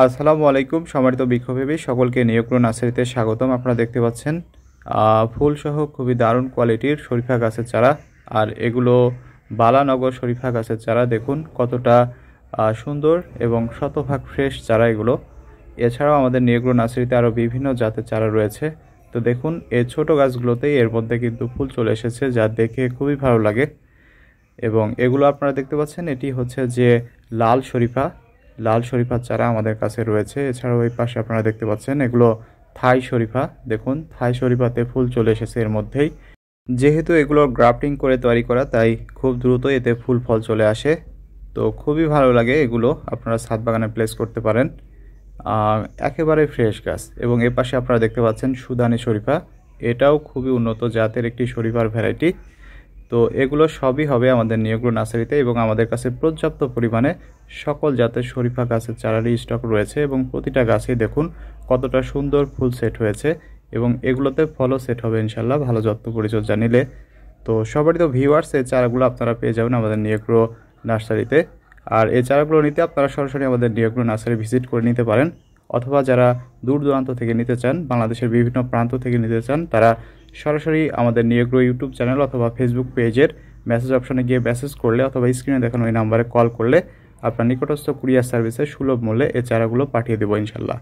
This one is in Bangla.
আসসালামু আলাইকুম সম্মানিত বৃক্ষপ্রেমী সকলকে নিয়োগ্র নার্সারিতে স্বাগতম। আপনারা দেখতে পাচ্ছেন ফুলসহ খুবই দারুণ কোয়ালিটির শরীফা গাছের চারা। আর এগুলো বালানগর শরীফা গাছের চারা। দেখুন কতটা সুন্দর এবং শতভাগ ফ্রেশ চারা এগুলো। এছাড়াও আমাদের নিয়োগ্র নার্সারিতে আরও বিভিন্ন জাতের চারা রয়েছে। তো দেখুন এই ছোট গাছগুলোতেই এর মধ্যে কিন্তু ফুল চলে এসেছে, যা দেখে খুবই ভালো লাগে। এবং এগুলো আপনারা দেখতে পাচ্ছেন, এটি হচ্ছে যে লাল শরীফার চারা আমাদের কাছে রয়েছে। এছাড়াও এই পাশে আপনারা দেখতে পাচ্ছেন এগুলো থাই শরীফা। দেখুন থাই শরীফাতে ফুল চলে এসেছে এর মধ্যেই। যেহেতু এগুলো গ্রাফটিং করে তৈরি করা, তাই খুব দ্রুত এতে ফুল ফল চলে আসে। তো খুবই ভালো লাগে এগুলো, আপনারা ছাদ বাগানে প্লেস করতে পারেন। একেবারে ফ্রেশ গাছ। এবং এ পাশে আপনারা দেখতে পাচ্ছেন সুদানি শরীফা। এটাও খুবই উন্নত জাতের একটি শরীফার ভ্যারাইটি। তো এগুলো সবই হবে আমাদের নিয়োগ্র নার্সারিতে, এবং আমাদের কাছে পর্যাপ্ত পরিমাণে সকল জাতের শরীফা গাছের চারারই স্টক রয়েছে। এবং প্রতিটা গাছেই দেখুন কতটা সুন্দর ফুল সেট হয়েছে, এবং এগুলোতে ফলও সেট হবে ইনশাল্লাহ ভালো যত্ন পরিচর্যা নিলে। তো সবারই তো ভিউয়ার্স, এই চারাগুলো আপনারা পেয়ে যাবেন আমাদের নিয়োগ্র নার্সারিতে। আর এই চারাগুলো নিতে আপনারা সরাসরি আমাদের নিয়োগ্র নার্সারি ভিজিট করে নিতে পারেন, অথবা যারা দূর দূরান্ত থেকে নিতে চান, বাংলাদেশের বিভিন্ন প্রান্ত থেকে নিতে চান, তারা সরাসরি আমাদের নিয়োগ্র ইউটিউব চ্যানেল অথবা ফেসবুক পেজের মেসেজ অপশনে গিয়ে মেসেজ করলে, অথবা স্ক্রিনে দেখানো ওই নাম্বারে কল করলে আপনার নিকটস্থ কুরিয়ার সার্ভিসে সুলভ মূল্যে এই চারাগুলো পাঠিয়ে দেবো ইনশাল্লাহ।